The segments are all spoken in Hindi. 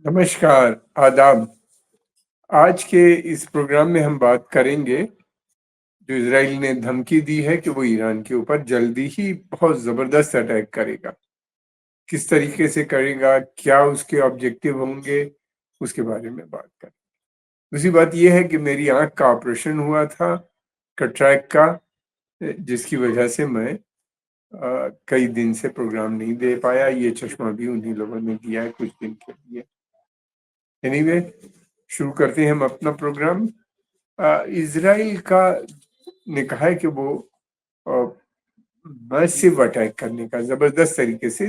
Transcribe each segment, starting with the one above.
नमस्कार, आदाब। आज के इस प्रोग्राम में हम बात करेंगे, जो इज़राइल ने धमकी दी है कि वो ईरान के ऊपर जल्दी ही बहुत ज़बरदस्त अटैक करेगा। किस तरीके से करेगा, क्या उसके ऑब्जेक्टिव होंगे, उसके बारे में बात करें। दूसरी बात ये है कि मेरी आँख का ऑपरेशन हुआ था, कैटरैक्ट का, जिसकी वजह से मैं कई दिन से प्रोग्राम नहीं दे पाया। ये चश्मा भी उन्हीं लोगों ने दिया है कुछ दिन के लिए। एनीवे, शुरू करते हैं हम अपना प्रोग्राम। इज़राइल का ने कहा है कि वो अ, मैसिव अटैक करने का, ज़बरदस्त तरीके से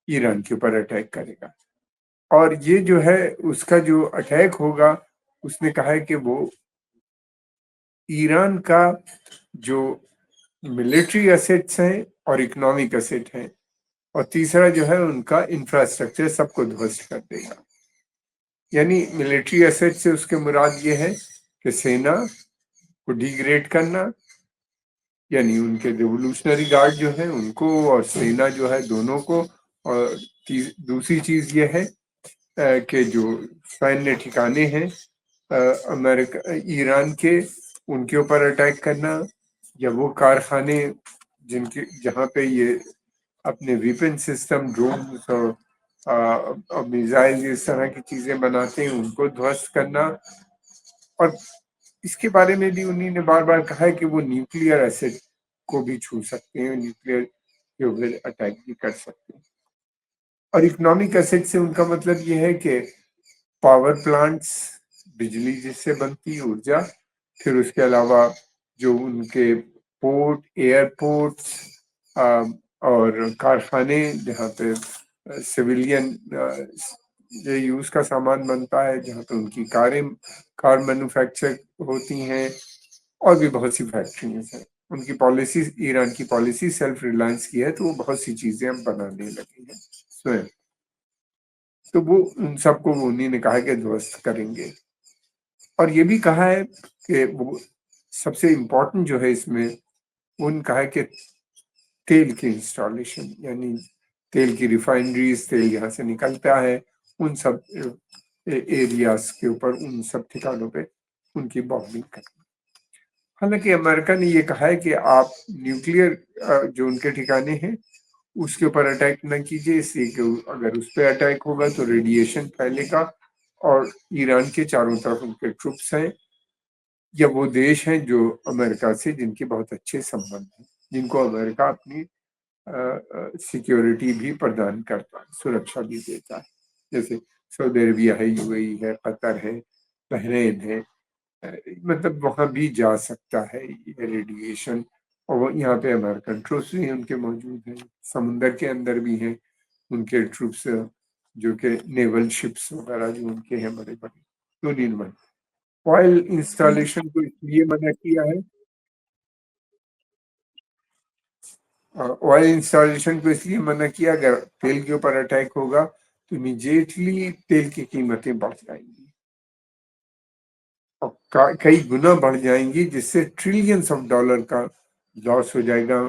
ईरान के ऊपर अटैक करेगा। और ये जो है उसका जो अटैक होगा, उसने कहा है कि वो ईरान का जो मिलिट्री एसेट्स हैं और इकोनॉमिक एसेट हैं, और तीसरा जो है उनका इंफ्रास्ट्रक्चर सबको ध्वस्त कर देगा। यानी मिलिट्री एसेट से उसके मुराद ये है कि सेना को डिग्रेड करना, यानी उनके रिवोल्यूशनरी गार्ड जो है उनको और सेना जो है दोनों को। और दूसरी चीज ये है कि जो सैन्य ठिकाने हैं अमेरिका ईरान के, उनके ऊपर अटैक करना, या वो कारखाने जिनके जहाँ पे ये अपने वेपन सिस्टम, ड्रोन और मिसाइल इस तरह की चीजें बनाते हैं, उनको ध्वस्त करना। और इसके बारे में भी उन्हीं ने बार बार कहा है कि वो न्यूक्लियर एसिड को भी छू सकते हैं, न्यूक्लियर के ऊपर अटैक भी कर सकते हैं। और इकोनॉमिक एसिड से उनका मतलब ये है कि पावर प्लांट्स, बिजली जिससे बनती है ऊर्जा, फिर उसके अलावा जो उनके पोर्ट, एयरपोर्ट्स और कारखाने जहाँ पे सिविलियन यूज का सामान बनता है, जहाँ पे उनकी कार मैन्युफैक्चर होती हैं, और भी बहुत सी फैक्ट्रीज हैं। उनकी पॉलिसी, ईरान की पॉलिसी सेल्फ रिलायंस की है, तो वो बहुत सी चीजें अब बनाने लगे हैं स्वयं। तो वो उन सबको उन्हीं ने कहा कि ध्वस्त करेंगे। और ये भी कहा है कि वो सबसे इम्पोर्टेंट जो है इसमें, उन कहा है कि तेल की इंस्टॉलेशन, यानी तेल की रिफाइनरीज, तेल यहाँ से निकलता है, उन सब एरियाज के ऊपर, उन सब ठिकानों पे उनकी बॉम्बिंग करना। हालांकि अमेरिका ने ये कहा है कि आप न्यूक्लियर जो उनके ठिकाने हैं उसके ऊपर अटैक न कीजिए, इसलिए कि अगर उस पर अटैक होगा तो रेडिएशन फैलेगा, और ईरान के चारों तरफ उनके ट्रुप्स हैं, या वो देश हैं जो अमेरिका से जिनके बहुत अच्छे संबंध हैं, जिनको अमेरिका अपनी सिक्योरिटी भी प्रदान करता है, सुरक्षा भी देता है। जैसे सऊदी अरबिया है, यूएई है, कतर है, बहरीन है। मतलब वहां भी जा सकता है ये रेडिएशन। और वो यहाँ पे अमेरिकन ट्रूप्स भी उनके मौजूद हैं, समुंदर के अंदर भी हैं उनके ट्रूप्स, जो कि नेवल शिप्स वगैरह जो उनके हैं बड़े बड़े। तो निर्मल ऑयल इंस्टॉलेशन को इसलिए मना किया है, ऑयल इंस्टॉलेशन को इसलिए मना किया, अगर तेल के ऊपर अटैक होगा तो इमीडिएटली तेल की कीमतें बढ़ जाएंगी, और कई गुना बढ़ जाएंगी, जिससे ट्रिलियंस ऑफ डॉलर का लॉस हो जाएगा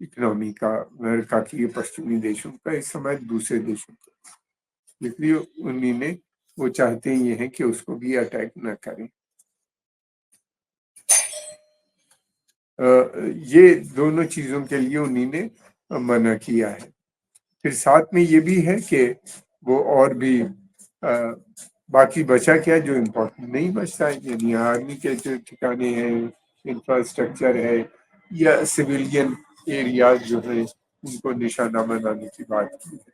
इकोनॉमी का, अमेरिका की, पश्चिमी देशों का, इस समय दूसरे देशों का। इसलिए उन्हीं ने, वो चाहते ये हैं कि उसको भी अटैक न करें। ये दोनों चीजों के लिए उन्हीं ने मना किया है। फिर साथ में ये भी है कि वो और भी बाकी बचा क्या जो इम्पोर्टेंट नहीं बचता है, यानी आर्मी के जो ठिकाने हैं, इंफ्रास्ट्रक्चर है, या सिविलियन एरियाज जो है, उनको निशाना बनाने की बात की है।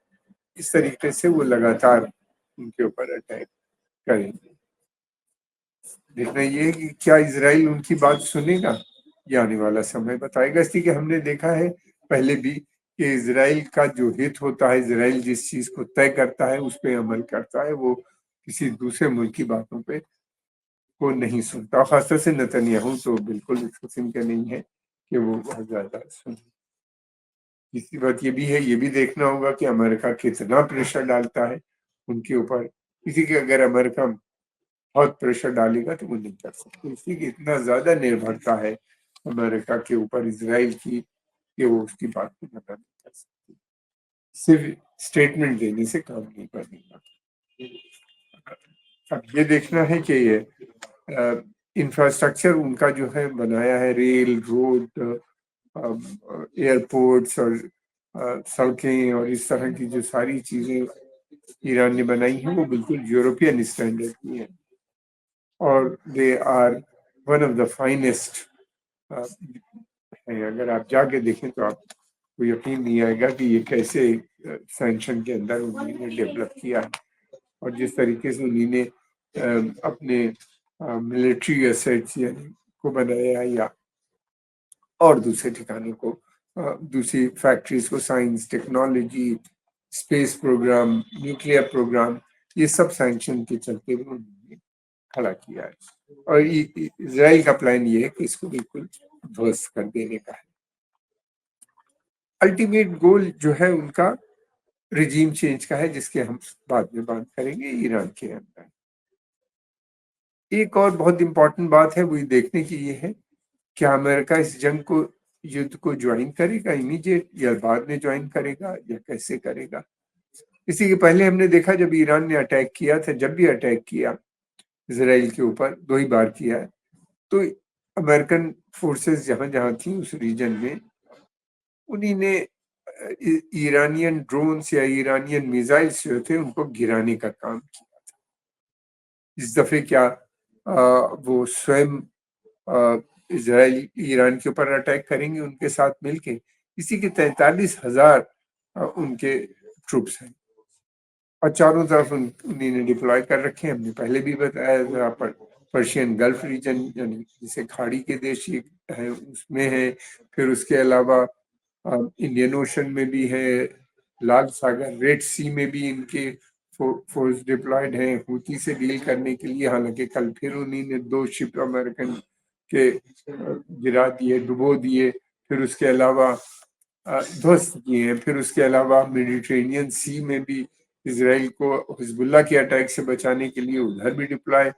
इस तरीके से वो लगातार उनके ऊपर अटैक करेंगे। देखना ये है कि क्या इजराइल उनकी बात सुनेगा, ये आने वाला समय बताएगा। इसलिए कि हमने देखा है पहले भी कि इजराइल का जो हित होता है, इजराइल जिस चीज को तय करता है उस पर अमल करता है, वो किसी दूसरे मुल्क की बातों पे को नहीं सुनता। खासतौर से नेतन्याहू तो बिल्कुल इस किस्म के नहीं है कि वो बहुत ज्यादा सुने। तीसरी बात ये भी है, ये भी देखना होगा कि अमेरिका कितना प्रेशर डालता है उनके ऊपर। किसी के अगर अमेरिका बहुत प्रेशर डालेगा तो वो नहीं कर सकते, इसलिए कि इतना ज्यादा निर्भरता है अमेरिका के ऊपर इसराइल की, कि वो उसकी बात को मना नहीं कर सकती। सिर्फ स्टेटमेंट देने से काम नहीं बनेगा। अब ये देखना है कि ये इंफ्रास्ट्रक्चर उनका जो है बनाया है, रेल, रोड, एयरपोर्ट्स और सड़कें और इस तरह की जो सारी चीजें ईरान ने बनाई हैं वो बिल्कुल यूरोपियन स्टैंडर्ड की हैं और they are one of the finest हैं। अगर आप जाके देखें तो आपको यकीन नहीं आएगा कि ये कैसे सैंक्शन के अंदर उन्होंने डेवलप किया है और जिस तरीके से उन्होंने अपने मिलिट्री एसेट्स यानी को बनाया या और दूसरे ठिकानों को, दूसरी फैक्ट्रीज को, science, technology, space programme, nuclear programme, ये सब सैंक्शन के चलते उन्होंने खड़ा किया है और इसराइल का प्लान ये है कि इसको बिल्कुल ध्वस्त कर देने का है। अल्टीमेट गोल जो है उनका रिजीम चेंज का है, जिसके हम बाद में बात करेंगे ईरान के अंदर। एक और बहुत इंपॉर्टेंट बात है वो ये देखने की ये है क्या अमेरिका इस जंग को, युद्ध को ज्वाइन करेगा इमीडिएट या बाद में ज्वाइन करेगा या कैसे करेगा। इसी के पहले हमने देखा जब ईरान ने अटैक किया था, जब भी अटैक किया इसराइल के ऊपर, 2 ही बार किया है, तो अमेरिकन फोर्सेस जहां जहां थी उस रीजन में उन्हीं ने ईरानियन ड्रोन्स या ईरानियन मिसाइल्स जो थे उनको गिराने का काम किया। इस दफे क्या वो स्वयं इसराइल ईरान के ऊपर अटैक करेंगे उनके साथ मिलके? इसी के 43,000 उनके ट्रूप्स हैं और चारों तरफ उन्होंने डिप्लॉय कर रखे हैं। हमने पहले भी बताया था, पर्शियन गल्फ रीजन यानी जिसे खाड़ी के देश है उसमें है, फिर उसके अलावा इंडियन ओशन में भी है, लाल सागर, रेड सी में भी इनके फोर्स डिप्लॉयड हैं हूती से डील करने के लिए। हालांकि कल फिर उन्होंने 2 शिप अमेरिकन के गिरा दिए, डुबो दिए, फिर उसके अलावा ध्वस्त किए हैं। फिर उसके अलावा मेडिटेरेनियन सी में भी इसराइल को हिजबुल्लाह के अटैक से बचाने के लिए उधर भी डिप्लॉय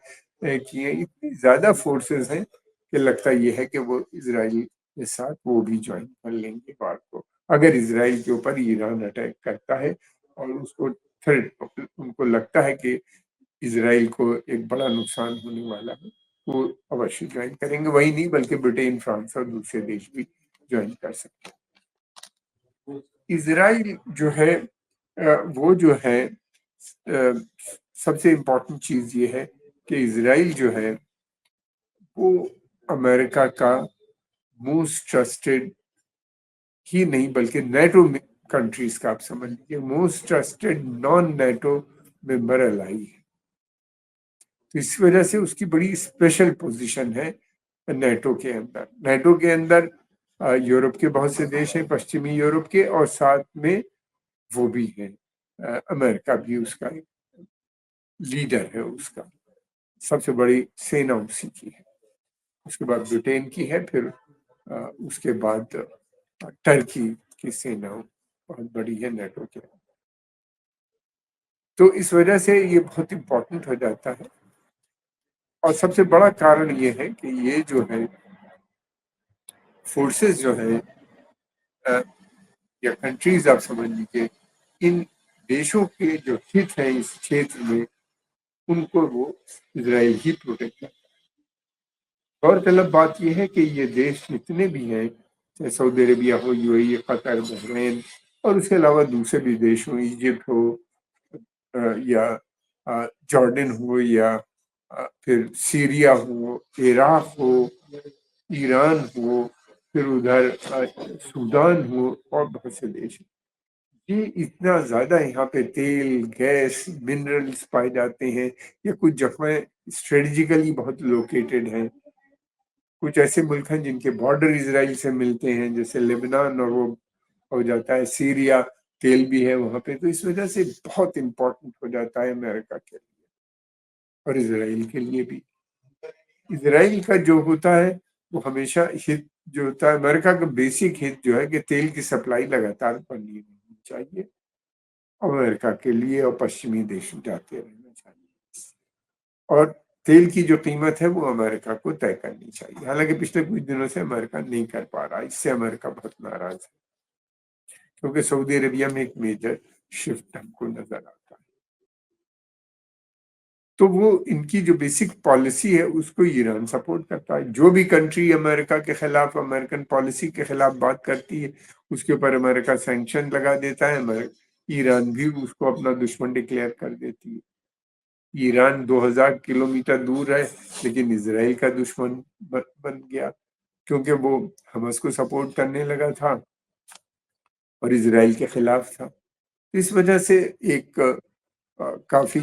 किए। इतनी ज्यादा फोर्सेस हैं कि लगता यह है कि वो इसराइल के साथ वो भी ज्वाइन कर लेंगे बात को, अगर इसराइल के ऊपर ईरान अटैक करता है और उसको थ्रेट, उनको लगता है कि इसराइल को एक बड़ा नुकसान होने वाला है, वो अवश्य ज्वाइन करेंगे। वही नहीं बल्कि ब्रिटेन, फ्रांस और दूसरे देश भी ज्वाइन कर सकते हैं। इसराइल जो है वो जो है सबसे इम्पोर्टेंट चीज ये है कि इसराइल जो है वो अमेरिका का मोस्ट ट्रस्टेड ही नहीं बल्कि नेटो कंट्रीज का, आप समझ लीजिए, most trusted non NATO member ally है। तो इस वजह से उसकी बड़ी स्पेशल पोजीशन है नेटो के अंदर। नेटो के अंदर यूरोप के बहुत से देश हैं, पश्चिमी यूरोप के, और साथ में वो भी है, अमेरिका भी उसका लीडर है, उसका सबसे बड़ी सेना उसी की है। उसके बाद ब्रिटेन की है, फिर उसके बाद टर्की की सेना बहुत बड़ी है नेटो के। तो इस वजह से ये बहुत इंपॉर्टेंट हो जाता है और सबसे बड़ा कारण ये है कि ये जो है फोर्सेस जो है या कंट्रीज, आप समझ लीजिए, इन देशों के जो हित हैं इस क्षेत्र में उनको वो इसराइल ही प्रोटेक्ट करता है। गौरतलब बात यह है कि ये देश जितने भी हैं, चाहे सऊदी अरेबिया हो, यूएई, कतर, बहरीन और उसके अलावा दूसरे भी देश हो, इजिप्ट हो या जॉर्डन हो या फिर सीरिया हो, इराक हो, ईरान हो, फिर उधर सूडान हो और बहुत से देश। ये इतना ज्यादा यहाँ पे तेल, गैस, मिनरल्स पाए जाते हैं। ये कुछ जगह स्ट्रेटेजिकली बहुत लोकेटेड हैं। कुछ ऐसे मुल्क हैं जिनके बॉर्डर इसराइल से मिलते हैं, जैसे लेबनान, और वो हो जाता है सीरिया, तेल भी है वहां पे। तो इस वजह से बहुत इंपॉर्टेंट हो जाता है अमेरिका के लिए और इसराइल के लिए भी। इसराइल का जो होता है वो हमेशा हित जो होता है, अमेरिका का बेसिक हित जो है कि तेल की सप्लाई लगातार बननी चाहिए अमेरिका के लिए और पश्चिमी देश जाते रहना चाहिए, और तेल की जो कीमत है वो अमेरिका को तय करनी चाहिए। हालांकि पिछले कुछ दिनों से अमेरिका नहीं कर पा रहा, इससे अमेरिका बहुत नाराज है, क्योंकि सऊदी अरेबिया में एक मेजर शिफ्ट हमको नजर आता है। तो वो इनकी जो बेसिक पॉलिसी है उसको ईरान सपोर्ट करता है। जो भी कंट्री अमेरिका के खिलाफ, अमेरिकन पॉलिसी के खिलाफ बात करती है, उसके ऊपर अमेरिका सैंक्शन लगा देता है, ईरान भी उसको अपना दुश्मन डिक्लेयर कर देती है। ईरान 2000 किलोमीटर दूर है, लेकिन इसराइल का दुश्मन बन गया, क्योंकि वो हमास को सपोर्ट करने लगा था और इसराइल के खिलाफ था। इस वजह से एक काफी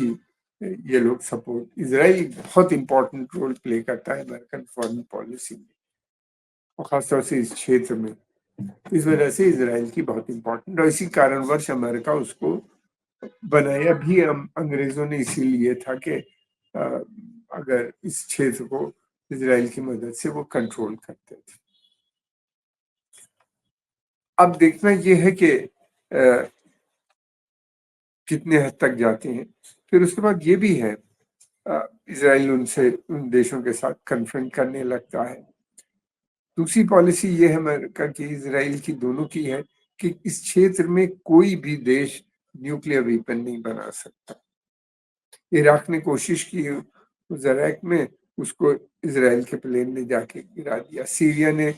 ये लोग सपोर्ट, इसराइल बहुत इंपॉर्टेंट रोल प्ले करता है अमेरिकन फॉरेन पॉलिसी में, और खासतौर से इस क्षेत्र में। इस वजह से इसराइल की बहुत इंपॉर्टेंट, और इसी कारणवश अमेरिका उसको बनाया भी अंग्रेजों ने इसीलिए था कि अगर इस क्षेत्र को इसराइल की मदद से वो कंट्रोल करते थे। अब देखना यह है कि कितने हद तक जाते हैं। फिर उसके बाद ये भी है, इसराइल उनसे, उन देशों के साथ कन्फ्रंट करने लगता है। दूसरी पॉलिसी ये है अमेरिका की, इसराइल की, दोनों की है कि इस क्षेत्र में कोई भी देश न्यूक्लियर वेपन नहीं बना सकता। इराक ने कोशिश की उस इराक में, उसको इसराइल के प्लेन ने जाके गिरा दिया। सीरिया ने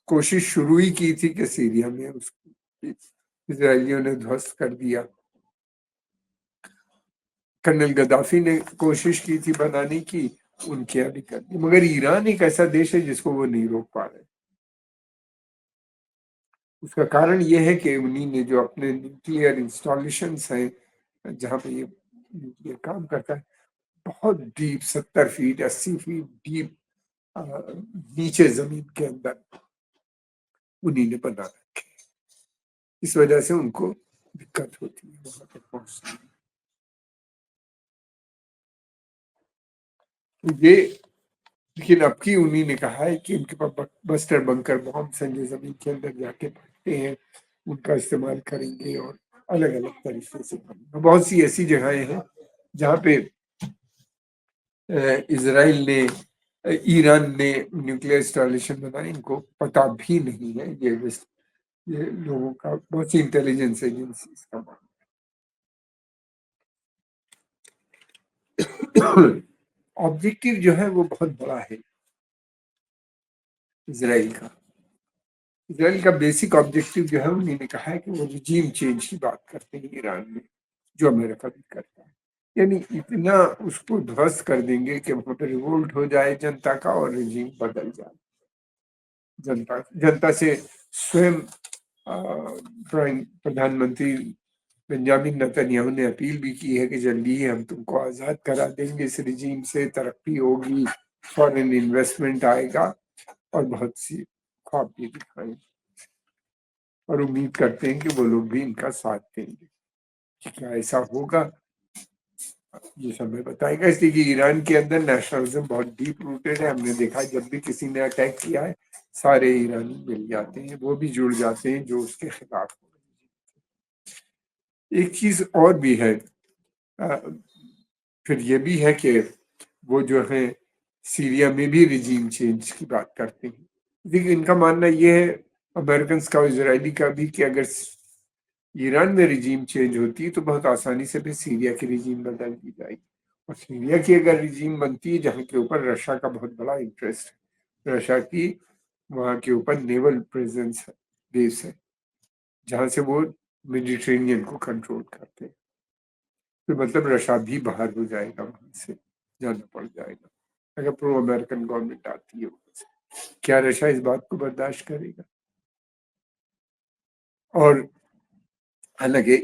कोशिश शुरू ही की थी कि सीरिया में उसको इसराइलियों ने ध्वस्त कर दिया। कर्नल गद्दाफी ने कोशिश की थी बनाने की, उनके यहाँ भी कर दी। मगर ईरान एक ऐसा देश है जिसको वो नहीं रोक पा रहे। उसका कारण ये है कि उन्हीं ने जो अपने न्यूक्लियर इंस्टॉलेशन हैं, जहाँ पे ये न्यूक्लियर काम करता है, बहुत डीप, 70 फीट 80 फीट डीप नीचे जमीन के अंदर उन्हीं ने बना रखे। इस वजह से उनको दिक्कत होती है वहां तक पहुंचने में। तो ये, लेकिन अब की उन्हीं ने कहा है कि उनके पास बस्टर बंकर बॉम्ब हैं जो जमीन के अंदर जाके फटते हैं, उनका इस्तेमाल करेंगे, और अलग अलग तरीके से करेंगे। बहुत सी ऐसी जगहें हैं जहाँ पे इसराइल ने, ईरान ने न्यूक्लियर इंस्टॉलेशन बनाए, इनको पता भी नहीं है। ये लोगों का, बहुत सी इंटेलिजेंस एजेंसीज का ऑब्जेक्टिव जो है वो बहुत बड़ा है इसराइल का। इसराइल का बेसिक ऑब्जेक्टिव जो है, उन्होंने कहा है कि वो रिजीम चेंज की बात करते हैं ईरान में, जो अमेरिका भी करता है। यानी इतना उसको ध्वस्त कर देंगे कि वहां पर रिवोल्ट हो जाए जनता का और रिजीम बदल जाए। जनता जनता से स्वयं प्रधानमंत्री बेंजामिन नेतन्याहू ने अपील भी की है कि जल्दी ही हम तुमको आजाद करा देंगे, इस रिजीम से तरक्की होगी, फॉरेन इन्वेस्टमेंट आएगा, और बहुत सी ख्वाब भी दिखाए, और उम्मीद करते हैं कि वो लोग भी इनका साथ देंगे। क्या ऐसा होगा, ये समय बताएगा। इसलिए कि ईरान के अंदर नेशनलिज्म बहुत डीप रूटेड है। हमने देखा है जब भी किसी ने अटैक किया है, सारे ईरानी मिल जाते हैं, वो भी जुड़ जाते हैं जो उसके खिलाफ हो। एक चीज और भी है, फिर ये भी है कि वो जो है सीरिया में भी रिजीम चेंज की बात करते हैं। देखिए, इनका मानना ये है, अमेरिकन का और इसराइली का भी, कि अगर ईरान में रिजीम चेंज होती है तो बहुत आसानी से फिर सीरिया की रिजीम बदल दी जाएगी। और सीरिया की अगर रिजीम बनती है, जहाँ के ऊपर रशिया का बहुत बड़ा इंटरेस्ट है, रशिया की वहाँ के ऊपर नेवल प्रेजेंस है, बेस है, जहाँ से वो मेडिटेरेनियन को कंट्रोल करते हैं, तो मतलब रशिया भी बाहर हो जाएगा, वहां से जाना पड़ जाएगा अगर प्रो अमेरिकन गवर्नमेंट आती है वहां से। क्या रशिया इस बात को बर्दाश्त करेगा? और हालांकि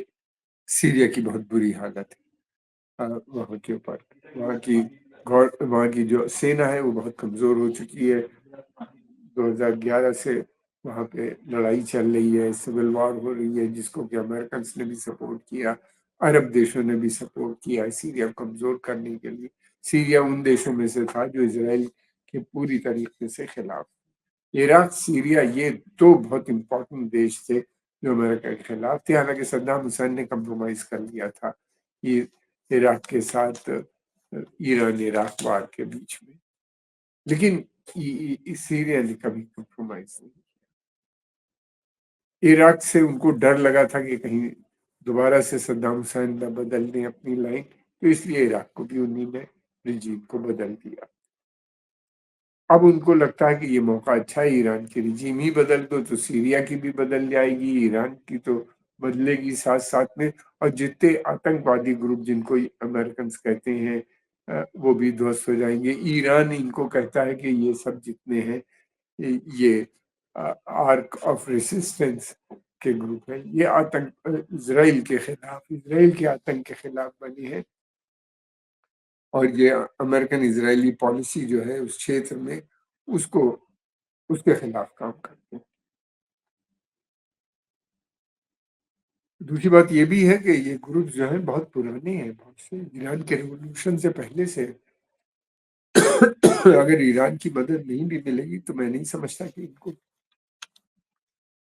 सीरिया की बहुत बुरी हालत है, वहाँ के ऊपर, वहाँ की जो सेना है वो बहुत कमजोर हो चुकी है। 2011 से वहाँ पे लड़ाई चल रही है, सिविल वॉर हो रही है, जिसको कि अमेरिकन ने भी सपोर्ट किया, अरब देशों ने भी सपोर्ट किया है सीरिया को कमजोर करने के लिए। सीरिया उन देशों में से था जो इसराइल के पूरी तरीके से खिलाफ। इराक, सीरिया, ये दो बहुत इंपॉर्टेंट देश थे जो अमेरिका के खिलाफ थे। हालांकि सद्दाम हुसैन ने कंप्रोमाइज कर लिया था ये इराक के साथ, ईरान इराक वार के बीच में, लेकिन सीरिया ने कभी कंप्रोमाइज नहीं। इराक से उनको डर लगा था कि कहीं दोबारा से सद्दाम हुसैन न बदल दें अपनी लाइन, तो इसलिए इराक को भी उन्हीं ने रिजीम को बदल दिया। अब उनको लगता है कि ये मौका अच्छा है, ईरान की रिजीम ही बदल दो तो सीरिया की भी बदल जाएगी, ईरान की तो बदलेगी साथ साथ में, और जितने आतंकवादी ग्रुप जिनको अमेरिकन कहते हैं वो भी ध्वस्त हो जाएंगे। ईरान इनको कहता है कि ये सब जितने हैं ये आर्क ऑफ रेसिस्टेंस के ग्रुप है, ये आतंक इसराइल के खिलाफ, इसराइल के आतंक के खिलाफ बने हैं, और ये अमेरिकन इजरायली पॉलिसी जो है उस क्षेत्र में उसको उसके खिलाफ काम करते हैं। दूसरी बात ये भी है कि ये ग्रुप जो है बहुत पुराने हैं, बहुत से ईरान के रिवोल्यूशन से पहले से। अगर ईरान की मदद नहीं भी मिलेगी तो मैं नहीं समझता कि इनको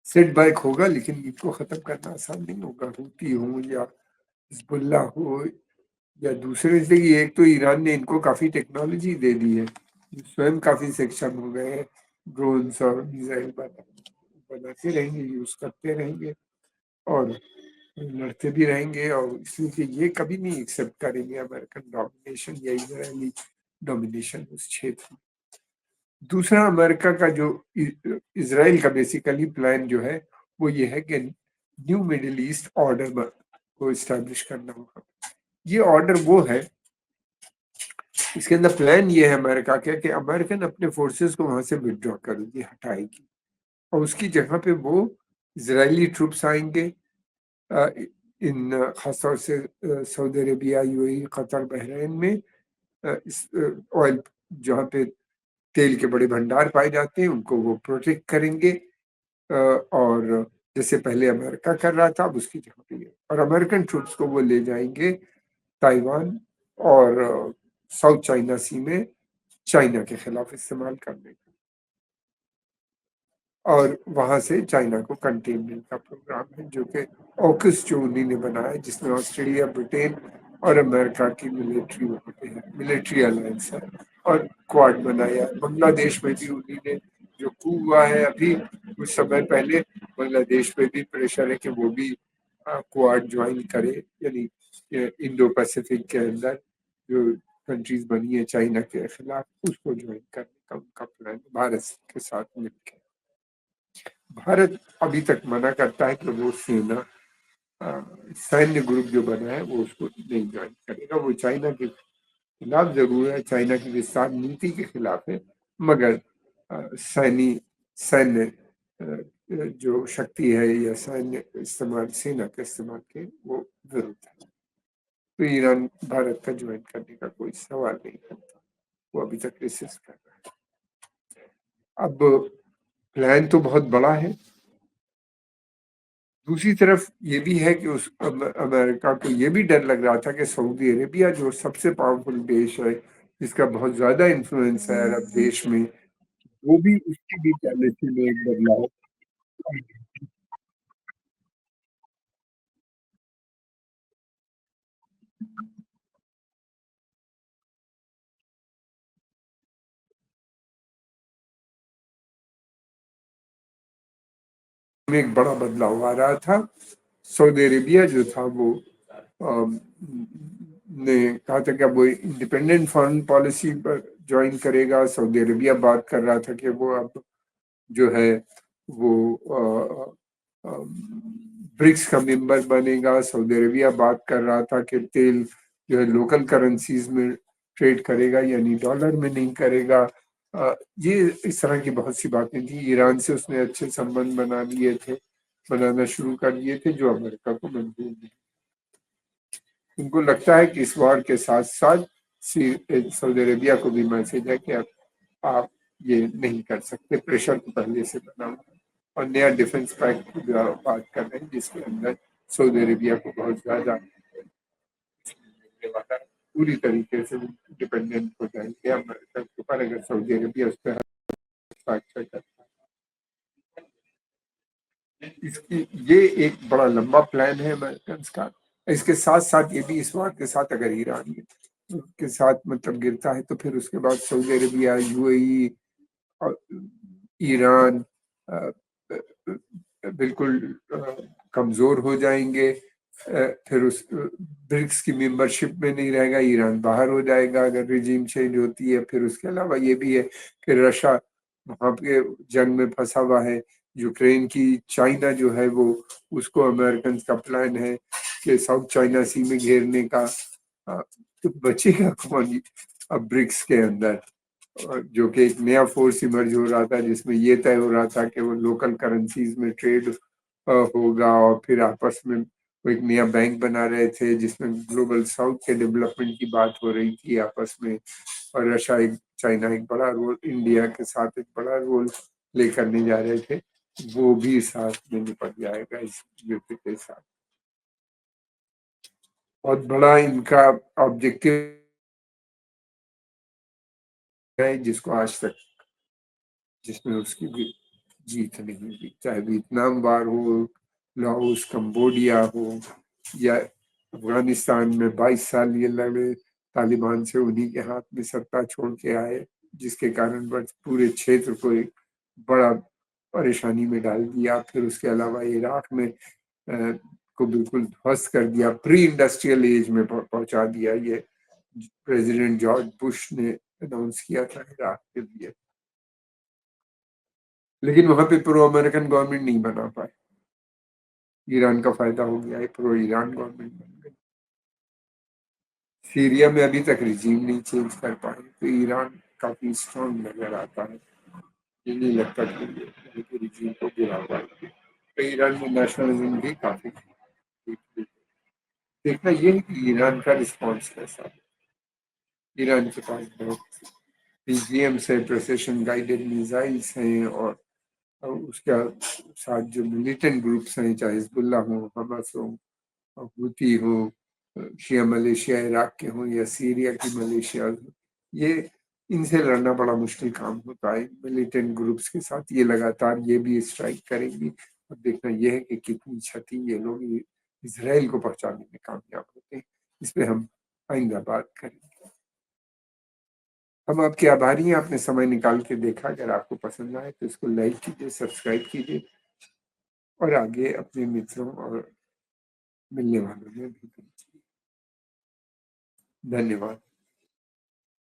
सेट बैक होगा, लेकिन इनको खत्म करना आसान नहीं होगा। हूती हो या हिजबुल्लाह हो या दूसरे से, कि एक तो ईरान ने इनको काफी टेक्नोलॉजी दे दी है, स्वयं काफी सक्षम हो गए हैं, ड्रोन्स और मिसाइल बनाते रहेंगे, यूज करते रहेंगे और लड़ते भी रहेंगे, और इसलिए कि ये कभी नहीं एक्सेप्ट करेंगे अमेरिकन डोमिनेशन या इजरायली डोमिनेशन उस क्षेत्र में। दूसरा, अमेरिका का जो इसराइल का बेसिकली प्लान जो है वो ये है कि न्यू मिडिल ईस्ट ऑर्डर को इस्टेब्लिश करना होगा। ये ऑर्डर वो है, इसके अंदर प्लान ये है अमेरिका का कि अमेरिकन अपने फोर्सेस को वहां से विड्रॉ करेगी, हटाएगी, और उसकी जगह पे वो इजरायली ट्रूप्स आएंगे, इन खासतौर से Saudi Arabia, UAE, Qatar, Bahrain में, इस ऑयल जहाँ पे तेल के बड़े भंडार पाए जाते हैं उनको वो प्रोटेक्ट करेंगे, और जैसे पहले अमेरिका कर रहा था अब उसकी जगह पे और अमेरिकन ट्रूप्स को वो ले जाएंगे ताइवान और साउथ चाइना सी में चाइना के खिलाफ इस्तेमाल करने का, और वहां से चाइना को कंटेनमेंट का प्रोग्राम है जो कि ऑकस जो उन्हीं ने बनाया, जिसमें ऑस्ट्रेलिया, ब्रिटेन और अमेरिका की मिलिट्री वहां पे है, मिलिट्री अलायंस है, और क्वाड बनाया। बांग्लादेश में भी उन्हीं ने, जो कू हुआ है अभी कुछ समय पहले, बांग्लादेश पे भी प्रेशर है कि वो भी क्वाड ज्वाइन करे, यानी इंडो पैसिफिक के अंदर जो कंट्रीज बनी है चाइना के खिलाफ उसको ज्वाइन करने का उनका प्लान भारत के साथ मिलकर। भारत अभी तक मना करता है कि वो सेना सैन्य ग्रुप जो बना है वो उसको नहीं ज्वाइन करेगा। वो चाइना के खिलाफ जरूर है, चाइना की विस्तार नीति के खिलाफ है, मगर सैन्य जो शक्ति है या सैन्य इस्तेमाल, सेना का इस्तेमाल के वो विरुद्ध है। तो ईरान भारत का ज्वाइन करने का कोई सवाल नहीं करता, वो अभी तक रेसिस्ट कर रहा है। अब प्लान तो बहुत बड़ा है, दूसरी तरफ ये भी है कि उस अमेरिका को ये भी डर लग रहा था कि सऊदी अरेबिया जो सबसे पावरफुल देश है, जिसका बहुत ज्यादा इन्फ्लुएंस है अरब देश में, वो भी उसकी भी पॉलिसी में एक बदलाव में एक बड़ा बदलाव आ रहा था। सऊदी अरेबिया जो था वो अम, ने कहा था कि अब वो इंडिपेंडेंट फॉरेन पॉलिसी पर ज्वाइन करेगा। सऊदी अरेबिया बात कर रहा था कि वो अब जो है वो ब्रिक्स का मेंबर बनेगा। सऊदी अरेबिया बात कर रहा था कि तेल जो है लोकल करेंसीज में ट्रेड करेगा, यानी डॉलर में नहीं करेगा। ये इस तरह की बहुत सी बातें थी। ईरान से उसने अच्छे संबंध बनाना शुरू कर दिए थे, जो अमेरिका को मंजूर नहीं। उनको लगता है कि इस वार के साथ साथ सऊदी अरेबिया को भी मैसेज है कि अब आप ये नहीं कर सकते, प्रेशर तो पहले से बना हुआ है। और नया डिफेंस पैक्ट की बात कर रहे हैं जिसके अंदर सऊदी अरेबिया को बहुत ज्यादा मिलने वाला है। पूरी तरीके से डिपेंडेंट हो जाएंगे अमेरिका के ऊपर अगर सऊदी अरेबिया उस पर हस्ताक्षर करता है। इसकी ये एक बड़ा लंबा प्लान है अमेरिकन का। इसके साथ साथ ये भी, इस वार के साथ अगर ईरान के साथ मतलब गिरता है तो फिर उसके बाद सऊदी अरेबिया, यूएई और ईरान बिल्कुल कमजोर हो जाएंगे। फिर उस ब्रिक्स की मेंबरशिप में नहीं रहेगा, ईरान बाहर हो जाएगा अगर रिजीम चेंज होती है। फिर उसके अलावा ये भी है कि रशिया वहाँ पे जंग में फंसा हुआ है। यूक्रेन की चाइना जो है वो, उसको अमेरिकन का प्लान है कि साउथ चाइना सी में घेरने का। तो बचेगा कौन अब ब्रिक्स के अंदर? जो कि एक नया फोर्स इमर्ज हो रहा था, जिसमें ये तय हो रहा था कि वो लोकल करेंसीज में ट्रेड होगा, और फिर आपस में वो एक नया बैंक बना रहे थे जिसमें ग्लोबल साउथ के डेवलपमेंट की बात हो रही थी आपस में। और रशिया एक, चाइना एक बड़ा रोल, इंडिया के साथ एक बड़ा रोल प्ले करने जा रहे थे। वो भी साथ में निपट जाएगा इस युद्ध के साथ। बहुत बड़ा इनका ऑब्जेक्टिव है, जिसको आज तक, जिसमें उसकी भी जीत नहीं हुई, चाहे वियतनाम वार हो, लाओस, कंबोडिया हो, या अफगानिस्तान में 22 साल ये लड़े तालिबान से, उन्हीं के हाथ में सत्ता छोड़ के आए, जिसके कारण बस पूरे क्षेत्र को एक बड़ा परेशानी में डाल दिया। फिर उसके अलावा इराक में को बिल्कुल ध्वस्त कर दिया, प्री इंडस्ट्रियल एज में पहुंचा दिया। ये प्रेसिडेंट जॉर्ज बुश ने अनाउंस किया था इराक के लिए। लेकिन वहां पे प्रो अमेरिकन गवर्नमेंट नहीं बना पाए। ईरान का फायदा हो गया है, प्रो ईरान गवर्नमेंट बन गई। सीरिया में अभी तक रिजीम नहीं चेंज कर पाए, तो ईरान काफी स्ट्रांग नजर आता है। ये नहीं लगता कि ये रिजीम को गिरा पाएंगे। तो ईरान में नेशनलिज्म भी काफी देखना ये है कि ईरान का रिस्पॉन्स कैसा है। ईरान के पास बहुत पीजीएम से प्रिसिशन गाइडेड मिसाइल्स हैं, और उसके साथ जो मिलिटेंट ग्रुप्स हैं, चाहे हिजबुल्ला हो, हमास हो, हूती हो, शिया मलेशिया इराक के हों, या सीरिया की मलेशिया हो, ये इनसे लड़ना बड़ा मुश्किल काम होता है मिलिटेंट ग्रुप्स के साथ। ये लगातार ये भी स्ट्राइक करेंगी, और देखना यह है कि कितनी क्षति ये लोग इसराइल को पहुंचाने में कामयाब होते हैं। इस पे हम आइंदा बात करेंगे। हम आपके आभारी हैं, आपने समय निकाल के देखा। अगर आपको पसंद आए तो इसको लाइक कीजिए, सब्सक्राइब कीजिए, और आगे अपने मित्रों और मिलने वालों में भी भेजिए। धन्यवाद।